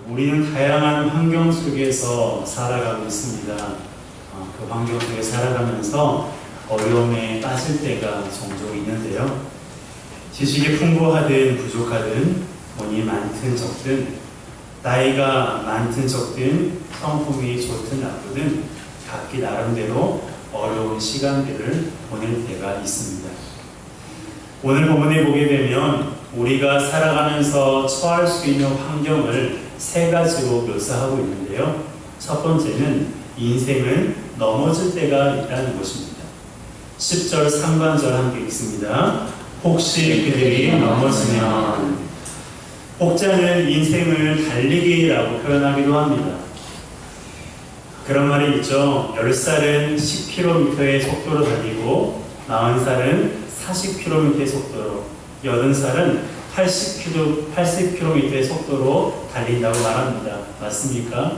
우리는 다양한 환경 속에서 살아가고 있습니다. 그 환경 속에 살아가면서 어려움에 빠질 때가 종종 있는데요. 지식이 풍부하든 부족하든, 돈이 많든 적든, 나이가 많든 적든, 성품이 좋든 나쁘든 각기 나름대로 어려운 시간들을 보낼 때가 있습니다. 오늘 본문에 보게 되면 우리가 살아가면서 처할 수 있는 환경을 세 가지로 묘사하고 있는데요. 첫 번째는 인생은 넘어질 때가 있다는 것입니다. 10절 상반절 함께 읽습니다. 혹시 그들이 넘어지면, 혹자는 인생을 달리기라고 표현하기도 합니다. 그런 말이 있죠. 10살은 10km의 속도로 달리고 40살은 40km의 속도로, 80살은 80km의 속도로 달린다고 말합니다. 맞습니까?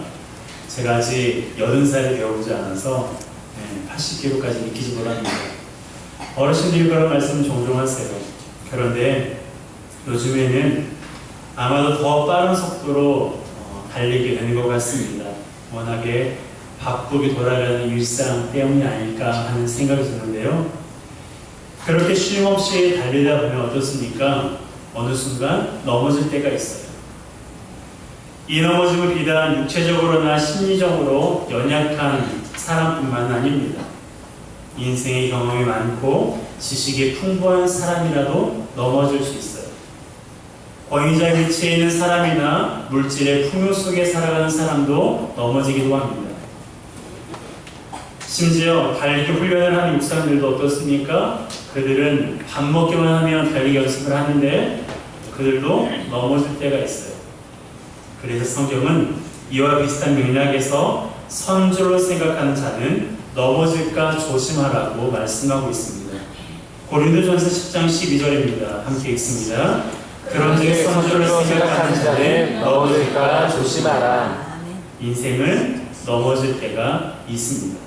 제가 아직 80살이 되어보지 않아서 80km까지 믿기지 못합니다. 어르신들이 그런 말씀 종종 하세요. 그런데 요즘에는 아마도 더 빠른 속도로 달리게 되는 것 같습니다. 워낙에 바쁘게 돌아가는 일상 때문이 아닐까 하는 생각이 드는데요. 그렇게 쉼없이 달리다 보면 어떻습니까? 어느 순간 넘어질 때가 있어요. 이 넘어짐을 비단 육체적으로나 심리적으로 연약한 사람뿐만 아닙니다. 인생의 경험이 많고 지식이 풍부한 사람이라도 넘어질 수 있어요. 권위자 위치에 있는 사람이나 물질의 풍요 속에 살아가는 사람도 넘어지기도 합니다. 심지어 달리기 훈련을 하는 육사들도 어떻습니까? 그들은 밥 먹기만 하면 달리기 연습을 하는데 그들도 넘어질 때가 있어요. 그래서 성경은 이와 비슷한 맥락에서 선줄로 생각하는 자는 넘어질까 조심하라고 말씀하고 있습니다. 고린도전서 10장 12절입니다. 함께 읽습니다. 그런즉 선줄로 생각하는 자는 넘어질까 조심하라. 인생은 넘어질 때가 있습니다.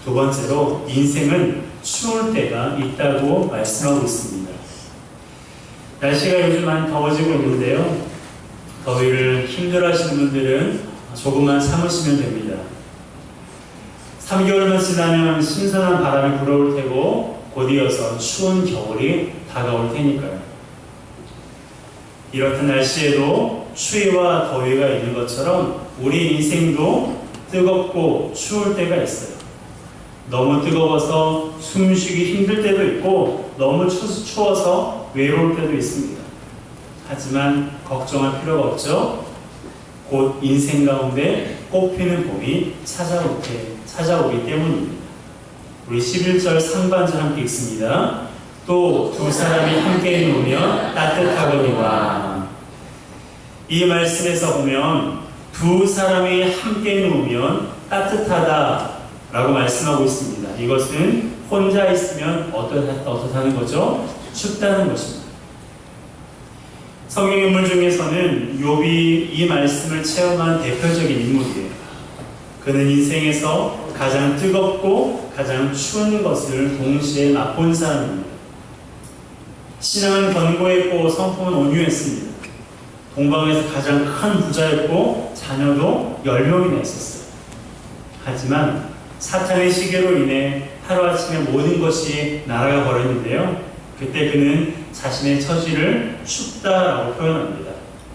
두 번째로 인생은 추울 때가 있다고 말씀하고 있습니다. 날씨가 요즘 많이 더워지고 있는데요. 더위를 힘들어하시는 분들은 조금만 참으시면 됩니다. 3개월만 지나면 신선한 바람이 불어올 테고 곧 이어서 추운 겨울이 다가올 테니까요. 이렇듯 날씨에도 추위와 더위가 있는 것처럼 우리 인생도 뜨겁고 추울 때가 있어요. 너무 뜨거워서 숨쉬기 힘들 때도 있고 너무 추워서 외로울 때도 있습니다. 하지만 걱정할 필요가 없죠. 곧 인생 가운데 꽃피는 봄이 찾아오기 때문입니다. 우리 11절 상반절 함께 읽습니다. 또 두 사람이 함께 누우면 따뜻하거니와. 이 말씀에서 보면 두 사람이 함께 누우면 따뜻하다 라고 말씀하고 있습니다. 이것은 혼자 있으면 어떻다는 거죠? 춥다는 것입니다. 성경 인물 중에서는 욥이 이 말씀을 체험한 대표적인 인물이에요. 그는 인생에서 가장 뜨겁고 가장 추운 것을 동시에 맛본 사람입니다. 신앙은 견고했고 성품은 온유했습니다. 동방에서 가장 큰 부자였고 자녀도 10명이나 있었어요. 하지만 사탄의 시계로 인해 하루아침에 모든 것이 날아가 버렸는데요. 그때 그는 자신의 처지를 춥다라고 표현합니다.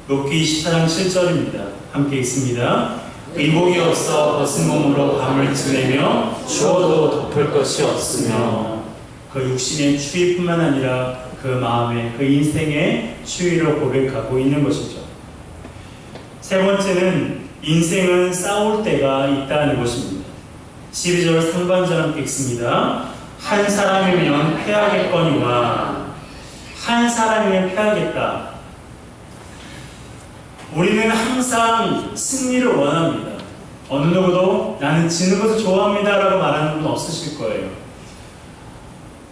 욥기 24장 7절입니다. 함께 읽습니다. 의복이 없어 벗은 몸으로 밤을 지내며 추워도 덮을 것이 없으며. 그 육신의 추위뿐만 아니라 그 마음의, 그 인생의 추위를 고백하고 있는 것이죠. 세 번째는 인생은 싸울 때가 있다는 것입니다. 12절 상반절 함께 읽습니다. 한 사람이면 패하겠거니와. 한 사람이면 패하겠다. 우리는 항상 승리를 원합니다. 어느 누구도 나는 지는 것을 좋아합니다 라고 말하는 분은 없으실 거예요.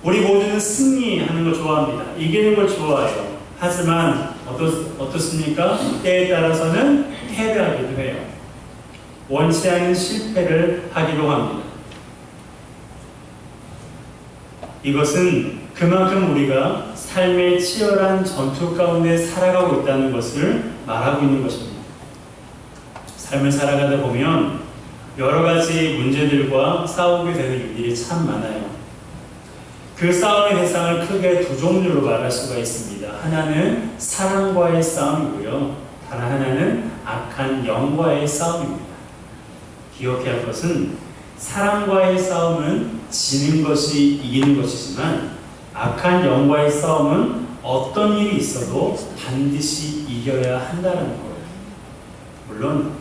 우리 모두는 승리하는 걸 좋아합니다. 이기는 걸 좋아해요. 하지만 어떻습니까? 때에 따라서는 패배하기도 해요. 원치 않은 실패를 하기도 합니다. 이것은 그만큼 우리가 삶의 치열한 전투 가운데 살아가고 있다는 것을 말하고 있는 것입니다. 삶을 살아가다 보면 여러 가지 문제들과 싸우게 되는 일들이 참 많아요. 그 싸움의 대상을 크게 두 종류로 말할 수가 있습니다. 하나는 사랑과의 싸움이고요. 다른 하나는 악한 영과의 싸움입니다. 기억해야 할 것은 사랑과의 싸움은 지는 것이 이기는 것이지만 악한 영과의 싸움은 어떤 일이 있어도 반드시 이겨야 한다는 거예요. 물론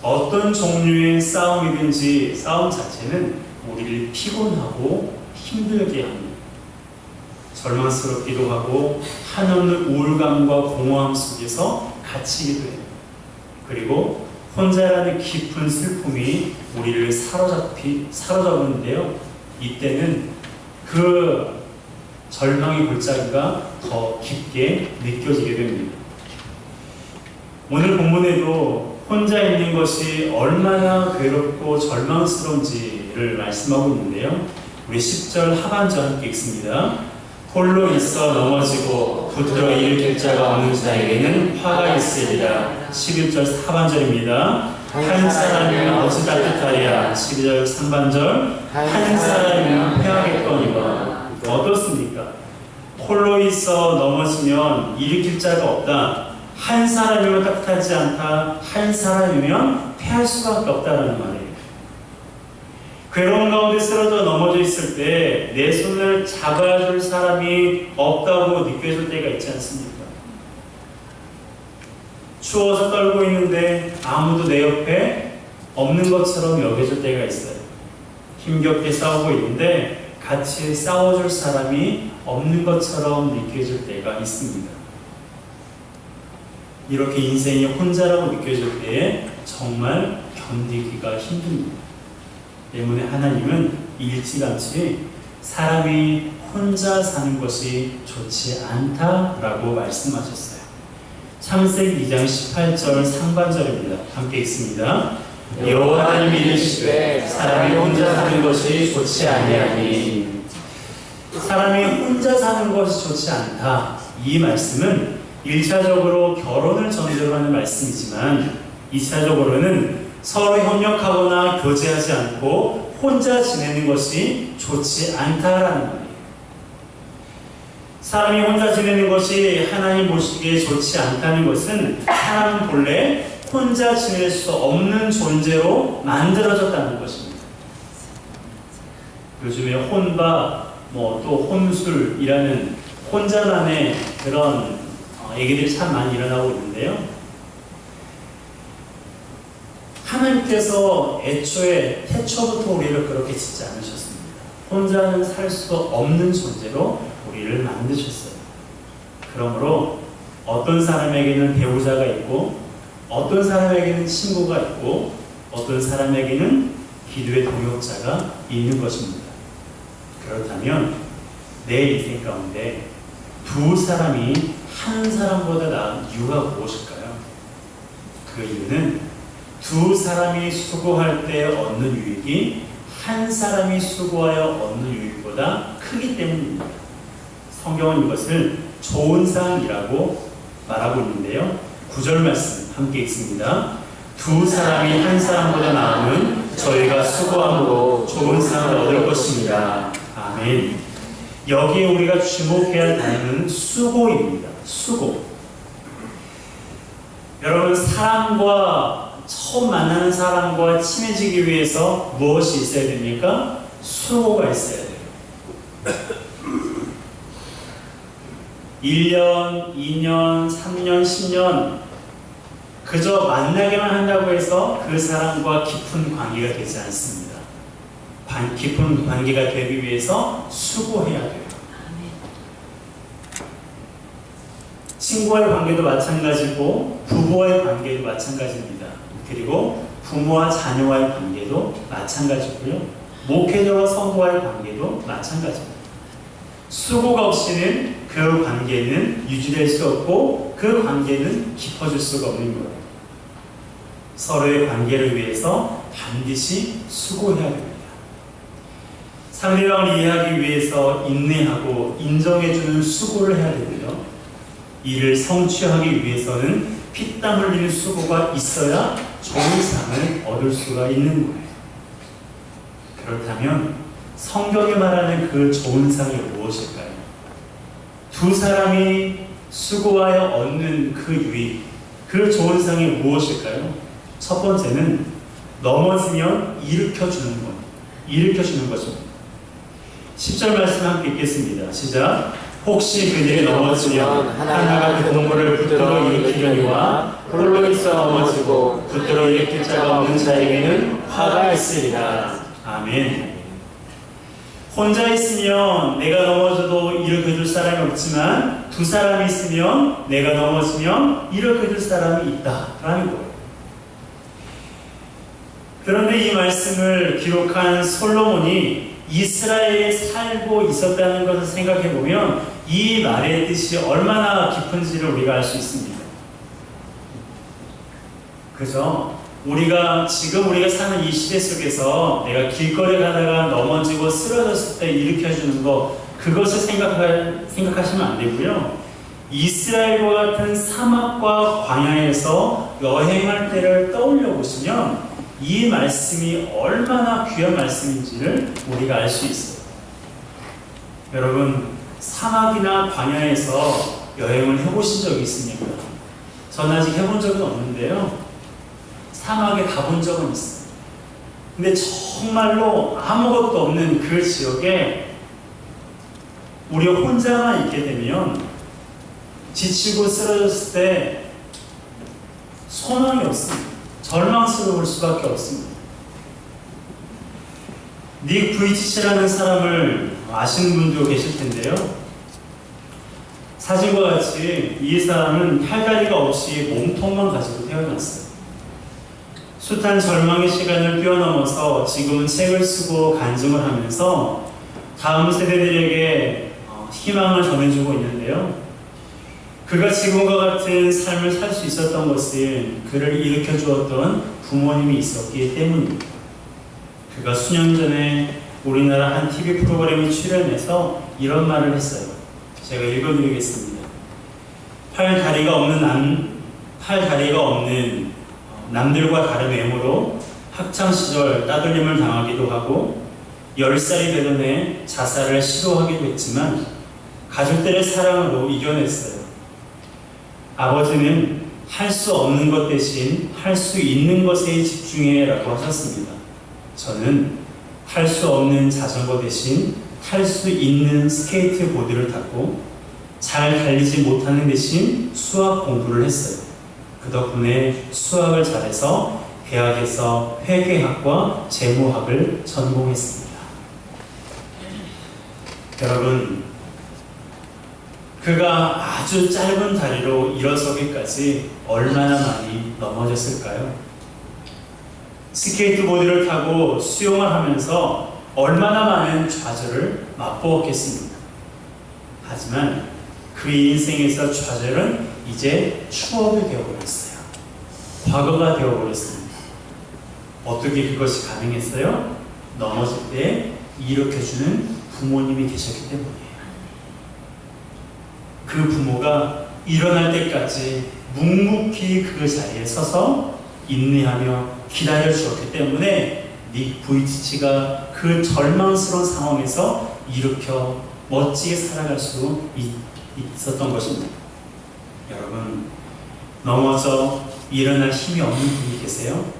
어떤 종류의 싸움이든지 싸움 자체는 우리를 피곤하고 힘들게 합니다. 절망스럽기도 하고 한없는 우울감과 공허함 속에서 갇히기도 해요. 그리고 혼자라는 깊은 슬픔이 우리를 사로잡는데요. 이때는 그 절망의 골짜기가 더 깊게 느껴지게 됩니다. 오늘 본문에도 혼자 있는 것이 얼마나 괴롭고 절망스러운지를 말씀하고 있는데요. 우리 10절 하반절 함께 읽습니다. 홀로 있어 넘어지고 붙들어 일으킬 자가 없는 자에게는 화가 있으리라. 11절 하반절입니다. 한 사람이면 어찌 따뜻하랴. 12절 상반절 한 사람이면 패하겠거니와. 어떻습니까? 홀로 있어 넘어지면 일으킬 자가 없다. 한 사람이면 따뜻하지 않다. 한 사람이면 패할 수밖에 없다라는 말이에요. 괴로운 가운데 쓰러져 넘어져 있을 때 내 손을 잡아줄 사람이 없다고 느껴질 때가 있지 않습니까? 추워서 떨고 있는데 아무도 내 옆에 없는 것처럼 여겨질 때가 있어요. 힘겹게 싸우고 있는데 같이 싸워줄 사람이 없는 것처럼 느껴질 때가 있습니다. 이렇게 인생이 혼자라고 느껴질 때에 정말 견디기가 힘듭니다. 때문에 하나님은 일찌감치 사람이 혼자 사는 것이 좋지 않다라고 말씀하셨어요. 창세기 2장 18절 상반절입니다. 함께 읽습니다. 여호와 하나님이 이르시되 사람이 혼자 사는 것이 좋지 아니하니. 사람이 혼자 사는 것이 좋지 않다. 이 말씀은 1차적으로 결혼을 전제로 하는 말씀이지만 2차적으로는 서로 협력하거나 교제하지 않고 혼자 지내는 것이 좋지 않다라는 말이에요. 사람이 혼자 지내는 것이 하나님 보시기에 좋지 않다는 것은 사람은 본래 혼자 지낼 수 없는 존재로 만들어졌다는 것입니다. 요즘에 혼밥, 또 혼술이라는 혼자만의 그런 얘기들이 참 많이 일어나고 있는데요. 하나님께서 애초에 태초부터 우리를 그렇게 짓지 않으셨습니다. 혼자는 살 수 없는 존재로 우리를 만드셨어요. 그러므로 어떤 사람에게는 배우자가 있고 어떤 사람에게는 친구가 있고 어떤 사람에게는 기도의 동역자가 있는 것입니다. 그렇다면 내 인생 가운데 두 사람이 한 사람보다 나은 이유가 무엇일까요? 그 이유는 두 사람이 수고할 때 얻는 유익이 한 사람이 수고하여 얻는 유익보다 크기 때문입니다. 성경은 이것을 좋은 상이라고 말하고 있는데요. 9절 말씀 함께 읽습니다. 두 사람이 한 사람보다 나으면 저희가 수고함으로 좋은 상을 얻을 것입니다. 아멘. 여기에 우리가 주목해야 할 단어는 수고입니다. 수고. 여러분, 처음 만나는 사람과 친해지기 위해서 무엇이 있어야 됩니까? 수고가 있어야 돼요. 1년, 2년, 3년, 10년 그저 만나기만 한다고 해서 그 사람과 깊은 관계가 되지 않습니다. 깊은 관계가 되기 위해서 수고해야 돼요. 친구와의 관계도 마찬가지고 부부와의 관계도 마찬가지입니다. 그리고 부모와 자녀와의 관계도 마찬가지고요. 목회자와 성도와의 관계도 마찬가지입니다. 수고가 없이는 그 관계는 유지될 수 없고 그 관계는 깊어질 수가 없는 거예요. 서로의 관계를 위해서 반드시 수고해야 됩니다. 상대방을 이해하기 위해서 인내하고 인정해주는 수고를 해야 되고요. 이를 성취하기 위해서는 피땀 흘리는 수고가 있어야 좋은 상을 얻을 수가 있는 거예요. 그렇다면 성경이 말하는 그 좋은 상이 무엇일까요? 두 사람이 수고하여 얻는 그 유익, 그 좋은 상이 무엇일까요? 첫 번째는 넘어지면 일으켜주는 것, 일으켜주는 거죠. 10절 말씀 함께 읽겠습니다. 시작. 혹시 그들이 넘어지면 하나가 그 동물을 붙들어 일으키려니와 홀로 있어 넘어지고 붙들어 일으킬 자가 없는 자에게는 화가 있으리라. 아멘. 혼자 있으면 내가 넘어져도 일으켜줄 사람이 없지만 두 사람이 있으면 내가 넘어지면 일으켜줄 사람이 있다라는 거예요. 그런데 이 말씀을 기록한 솔로몬이 이스라엘에 살고 있었다는 것을 생각해 보면 이 말의 뜻이 얼마나 깊은지를 우리가 알 수 있습니다. 그죠? 우리가 사는 이 시대 속에서 내가 길거리 가다가 넘어지고 쓰러졌을 때 일으켜주는 것, 그것을 생각하시면 안 되고요. 이스라엘과 같은 사막과 광야에서 여행할 때를 떠올려 보시면 이 말씀이 얼마나 귀한 말씀인지를 우리가 알 수 있어요. 여러분, 사막이나 광야에서 여행을 해보신 적이 있습니까? 전 아직 해본 적은 없는데요. 사막에 가본 적은 있어요. 근데 정말로 아무것도 없는 그 지역에 우리 혼자만 있게 되면 지치고 쓰러졌을 때 소망이 없습니다. 절망스러울 수밖에 없습니다. 닉 부이치치라는 사람을 아시는 분도 계실 텐데요. 사진과 같이 이 사람은 팔다리가 없이 몸통만 가지고 태어났어요. 숱한 절망의 시간을 뛰어넘어서 지금은 책을 쓰고 간증을 하면서 다음 세대들에게 희망을 전해주고 있는데요. 그가 지금과 같은 삶을 살 수 있었던 것은 그를 일으켜 주었던 부모님이 있었기 때문입니다. 그가 수년 전에 우리나라 한 TV 프로그램에 출연해서 이런 말을 했어요. 제가 읽어드리겠습니다. 팔 다리가 없는 남들과 다른 외모로 학창시절 따돌림을 당하기도 하고 10살이 되던 해 자살을 시도하기도 했지만 가족들의 사랑으로 이겨냈어요. 아버지는 할 수 없는 것 대신 할 수 있는 것에 집중해 라고 하셨습니다. 저는 탈 수 없는 자전거 대신 탈 수 있는 스케이트보드를 탔고 잘 달리지 못하는 대신 수학 공부를 했어요. 그 덕분에 수학을 잘해서 대학에서 회계학과 재무학을 전공했습니다. 여러분, 그가 아주 짧은 다리로 일어서기까지 얼마나 많이 넘어졌을까요? 스케이트보드를 타고 수영을 하면서 얼마나 많은 좌절을 맛보았겠습니까? 하지만 그의 인생에서 좌절은 이제 추억이 되어버렸어요. 과거가 되어버렸습니다. 어떻게 그것이 가능했어요? 넘어질 때 일으켜주는 부모님이 계셨기 때문이에요. 그 부모가 일어날 때까지 묵묵히 그 자리에 서서 인내하며 기다려 주었기 때문에 닉 부이치치가 그 절망스러운 상황에서 일으켜 멋지게 살아갈 수 있었던 것입니다. 여러분, 넘어져 일어날 힘이 없는 분이 계세요?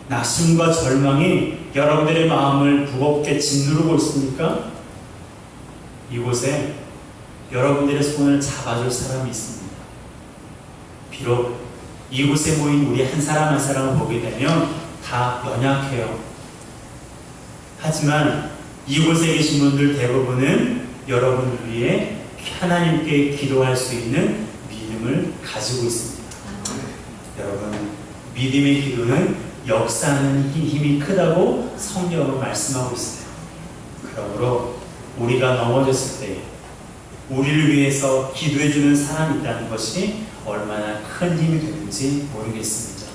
낙심과 절망이 여러분들의 마음을 무겁게 짓누르고 있습니까? 이곳에 여러분들의 손을 잡아줄 사람이 있습니다. 비록 이곳에 모인 우리 한 사람 한 사람을 보게 되면 다 연약해요. 하지만 이곳에 계신 분들 대부분은 여러분을 위해 하나님께 기도할 수 있는 믿음을 가지고 있습니다. 여러분, 믿음의 기도는 역사하는 힘이 크다고 성경은 말씀하고 있어요. 그러므로 우리가 넘어졌을 때 우리를 위해서 기도해주는 사람이 있다는 것이 얼마나 큰 힘이 되는지 모르겠습니다.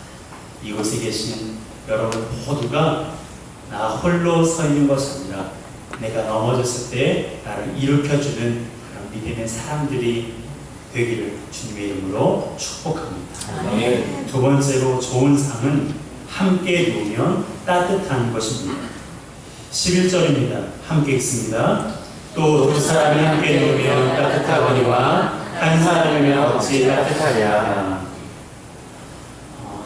이곳에 계신 여러분 모두가 나 홀로 서 있는 것이 아니라 내가 넘어졌을 때 나를 일으켜주는 그런 믿음의 사람들이 되기를 주님의 이름으로 축복합니다. 네. 두 번째로 좋은 상은 함께 누우면 따뜻한 것입니다. 11절입니다. 함께 읽습니다. 또 두 사람이 함께 누우면 따뜻하거니와 한 사람이면 어찌 따뜻하랴.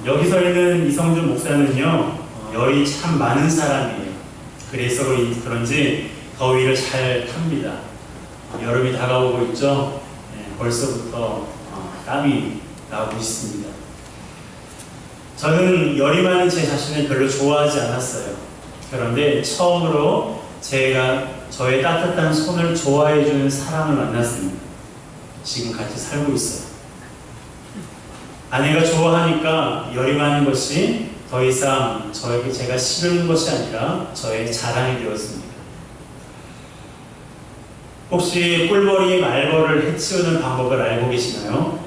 여기서 있는 이성준 목사는요, 열이 참 많은 사람이에요. 그래서 그런지 더위를 잘 탑니다. 여름이 다가오고 있죠. 벌써부터 땀이 나오고 있습니다. 저는 열이 많은 제 자신을 별로 좋아하지 않았어요. 그런데 처음으로 제가 저의 따뜻한 손을 좋아해주는 사람을 만났습니다. 지금 같이 살고 있어요. 아내가 좋아하니까 열이 많은 것이 더 이상 저에게 제가 싫은 것이 아니라 저의 자랑이 되었습니다. 혹시 꿀벌이 말벌을 해치우는 방법을 알고 계시나요?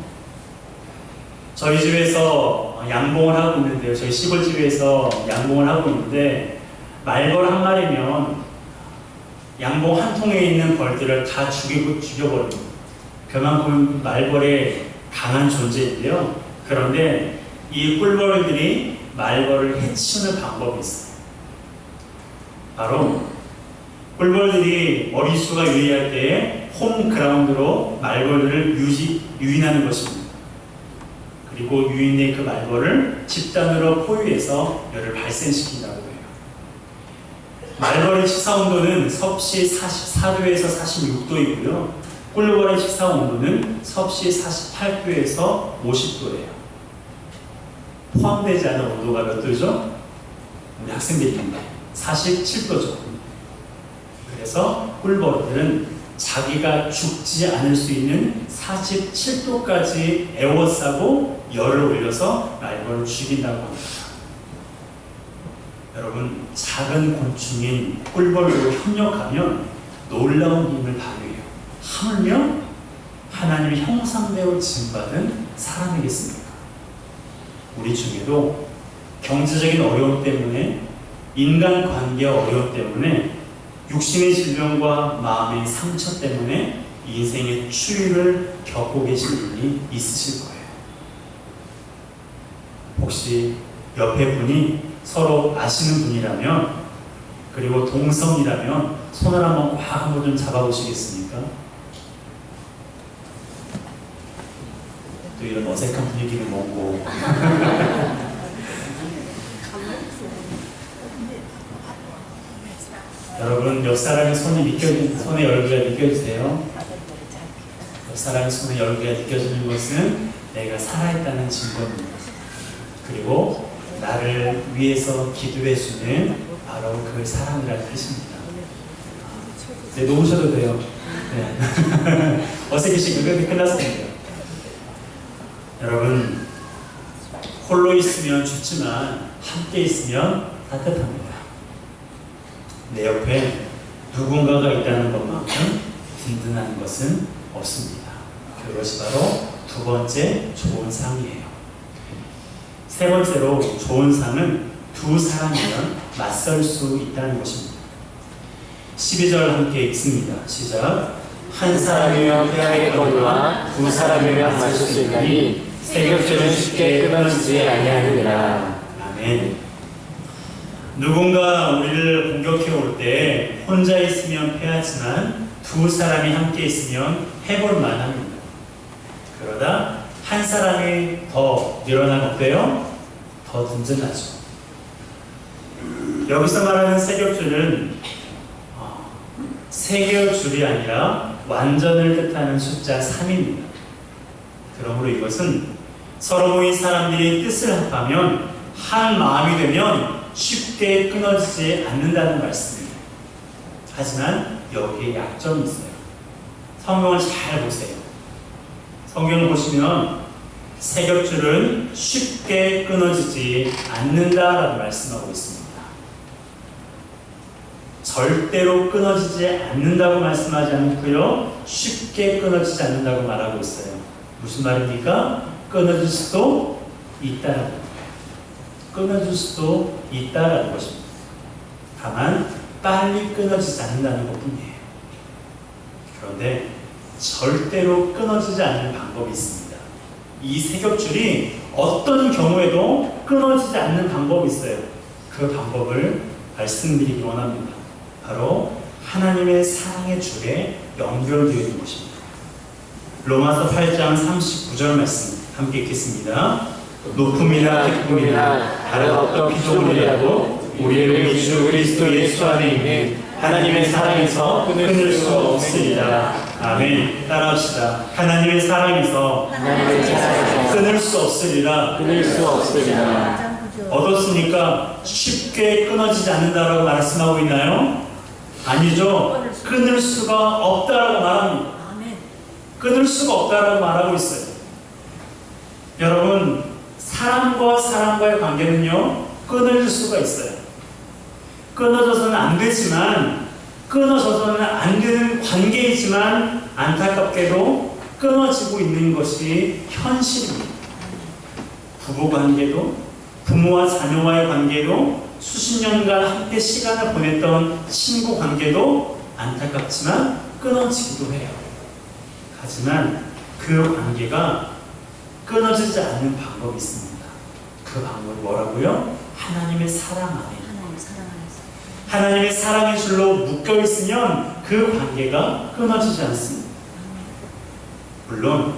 저희 집에서 양봉을 하고 있는데요. 저희 시골집에서 양봉을 하고 있는데 말벌 한 마리면 양봉 한 통에 있는 벌들을 다 죽여버립니다. 그만큼 말벌의 강한 존재인데요. 그런데 이 꿀벌들이 말벌을 해치우는 방법이 있어요. 바로 꿀벌들이 머릿수가 유리할 때에 홈그라운드로 말벌들을 유인하는 것입니다. 그리고 유인된 그 말벌을 집단으로 포위해서 열을 발생시킨다고 해요. 말벌의 식사온도는 섭씨 44도에서 46도이고요. 꿀벌의 식사온도는 섭씨 48도에서 50도예요. 포함되지 않은 온도가 몇 도죠? 우리 학생들입니다. 47도죠. 그래서 꿀벌들은 자기가 죽지 않을 수 있는 47도까지 에워싸고 열을 올려서 말벌을 죽인다고 합니다. 여러분, 작은 곤충인 꿀벌로 협력하면 놀라운 힘을 발휘해요. 하물며 하나님의 형상대로 지음받은 사람이겠습니까? 우리 중에도 경제적인 어려움 때문에, 인간관계 어려움 때문에, 육신의 질병과 마음의 상처 때문에 인생의 추위를 겪고 계신 분이 있으실 거예요. 혹시 옆에 분이 서로 아시는 분이라면, 그리고 동성이라면 손을 한번 꽉 한번 좀 잡아보시겠습니까? 또 이런 어색한 분위기는 뭐고. 여러분, 옆 사람의 손의 열기가 느껴지세요? 옆 사람의 손의 열기가 느껴지는 것은 내가 살아있다는 증거입니다. 그리고 나를 위해서 기도해주는 바로 그 사람이라는 뜻입니다. 네, 놓으셔도 돼요. 네. 어색해지고 끝났습니다. 여러분, 홀로 있으면 춥지만 함께 있으면 따뜻합니다. 내 옆에 누군가가 있다는 것만큼 든든한 것은 없습니다. 그것이 바로 두 번째 좋은 상이에요. 세 번째로 좋은 상은 두 사람이면 맞설 수 있다는 것입니다. 12절 함께 읽습니다. 시작. 한 사람이면 패하겠거니와 두 사람이면 맞설 수 있나니 세격줄은 쉽게 끊어지지 아니하느니라. 아멘. 누군가 우리를 공격해 올 때 혼자 있으면 패하지만 두 사람이 함께 있으면 해볼 만합니다. 그러다 한 사람이 더 늘어나면 어때요? 더 든든하죠. 여기서 말하는 세격줄은 세격줄이 아니라 완전을 뜻하는 숫자 3입니다. 그러므로 이것은 서로 모인 사람들이 뜻을 합하면 한 마음이 되면 쉽게 끊어지지 않는다는 말씀입니다. 하지만 여기에 약점이 있어요. 성경을 잘 보세요. 성경을 보시면 세격줄은 쉽게 끊어지지 않는다라고 말씀하고 있습니다. 절대로 끊어지지 않는다고 말씀하지 않고요, 쉽게 끊어지지 않는다고 말하고 있어요. 무슨 말입니까? 끊어질 수도 있다라는 거예요. 끊어질 수도 있다라는 것입니다. 다만 빨리 끊어지지 않는다는 것뿐이에요. 그런데 절대로 끊어지지 않는 방법이 있습니다. 이 세 겹줄이 어떤 경우에도 끊어지지 않는 방법이 있어요. 그 방법을 말씀드리기 원합니다. 바로 하나님의 사랑의 줄에 연결되어 있는 것입니다. 로마서 8장 39절 말씀 함께 읽겠습니다. 높음이나 기쁨이나 다른 어떤 피조물이라도 우리를 우리 주 그리스도 예수 안에 있는 하나님의 사랑에서 끊을 수 없으리라. 아멘. 따라합시다. 하나님의 사랑에서 끊을 수 없으리라. 끊을 수 없으리라. 어떻습니까? 쉽게 끊어지지 않는다라고 말씀하고 있나요? 아니죠. 끊을 수가 없다라고 말합니다. 끊을 수가 없다라고 말하고 있어요. 여러분, 사람과 사람과의 관계는요, 끊어질 수가 있어요. 끊어져서는 안 되지만, 끊어져서는 안 되는 관계이지만 안타깝게도 끊어지고 있는 것이 현실입니다. 부부 관계도, 부모와 자녀와의 관계도, 수십 년간 함께 시간을 보냈던 친구 관계도 안타깝지만 끊어지기도 해요. 하지만 그 관계가 끊어지지 않는 방법이 있습니다. 그 방법이 뭐라고요? 하나님의 사랑 안에. 하나님의 사랑의 줄로 묶여 있으면 그 관계가 끊어지지 않습니다. 물론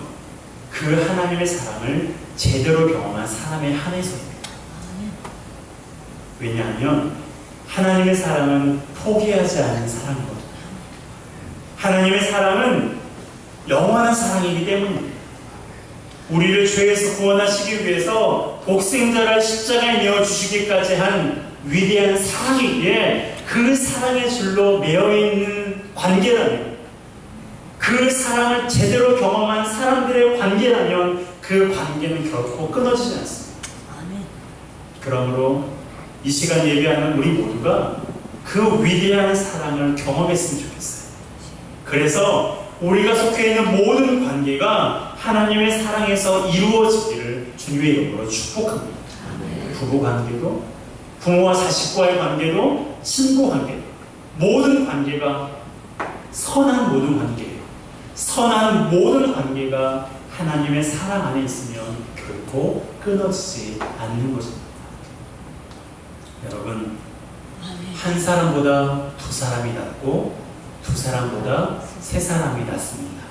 그 하나님의 사랑을 제대로 경험한 사람에 한해서입니다. 왜냐하면 하나님의 사랑은 포기하지 않는 사랑이거든요. 하나님의 사랑은 영원한 사랑이기 때문입니다. 우리를 죄에서 구원하시기 위해서 독생자를 십자가에 내어주시기까지 한 위대한 사랑이기에 그 사랑의 줄로 매여있는 관계라면, 그 사랑을 제대로 경험한 사람들의 관계라면 그 관계는 결코 끊어지지 않습니다. 그러므로 이 시간 예배하는 우리 모두가 그 위대한 사랑을 경험했으면 좋겠어요. 그래서 우리가 속해 있는 모든 관계가 하나님의 사랑에서 이루어지기를 주님의 이름으로 축복합니다. 부부 관계도, 부모와 자식과의 관계도, 친구 관계도, 모든 관계가 선한 모든 관계예요. 선한 모든 관계가 하나님의 사랑 안에 있으면 결코 끊어지지 않는 것입니다. 여러분, 한 사람보다 두 사람이 낫고 두 사람보다 세 사람이 낫습니다.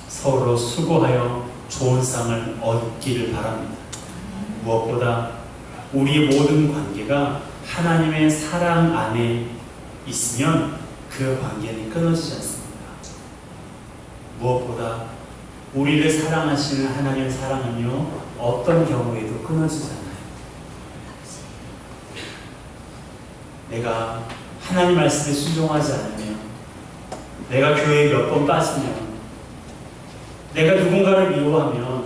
서로 수고하여 좋은 상을 얻기를 바랍니다. 무엇보다 우리의 모든 관계가 하나님의 사랑 안에 있으면 그 관계는 끊어지지 않습니다. 무엇보다 우리를 사랑하시는 하나님의 사랑은요, 어떤 경우에도 끊어지지 않아요. 내가 하나님 말씀에 순종하지 않으면, 내가 교회에 몇 번 빠지면, 내가 누군가를 미워하면,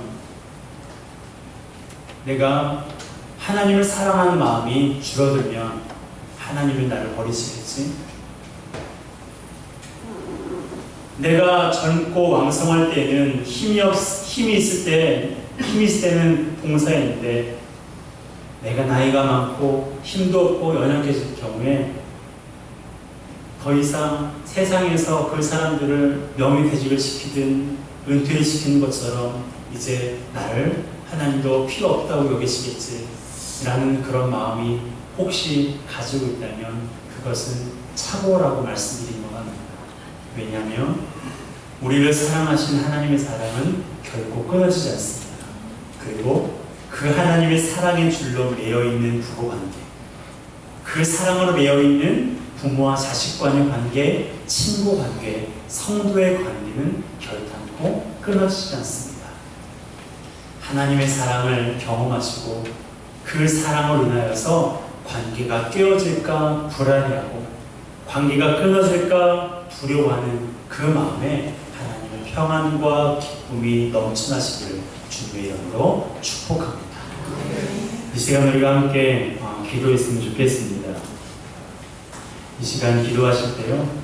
내가 하나님을 사랑하는 마음이 줄어들면 하나님은 나를 버리시겠지? 내가 젊고 왕성할 때는 힘이 있을 때는 봉사했는데, 내가 나이가 많고 힘도 없고 연약해질 경우에 더 이상 세상에서 그 사람들을 명예퇴직을 시키든 은퇴를 시키는 것처럼 이제 나를 하나님도 필요 없다고 여기시겠지 라는 그런 마음이 혹시 가지고 있다면 그것은 착오라고 말씀드린 것 같습니다. 왜냐하면 우리를 사랑하신 하나님의 사랑은 결코 끊어지지 않습니다. 그리고 그 하나님의 사랑의 줄로 매여있는 부부관계, 그 사랑으로 매여있는 부모와 자식과의 관계, 친구관계, 성도의 관계는 결단코 끊어지지 않습니다. 하나님의 사랑을 경험하시고 그 사랑으로 인하여서 관계가 깨어질까 불안해하고 관계가 끊어질까 두려워하는 그 마음에 하나님의 평안과 기쁨이 넘쳐나시기를 주님의 이름으로 축복합니다. 이 시간 우리가 함께 기도했으면 좋겠습니다. 이 시간 기도하실 때요,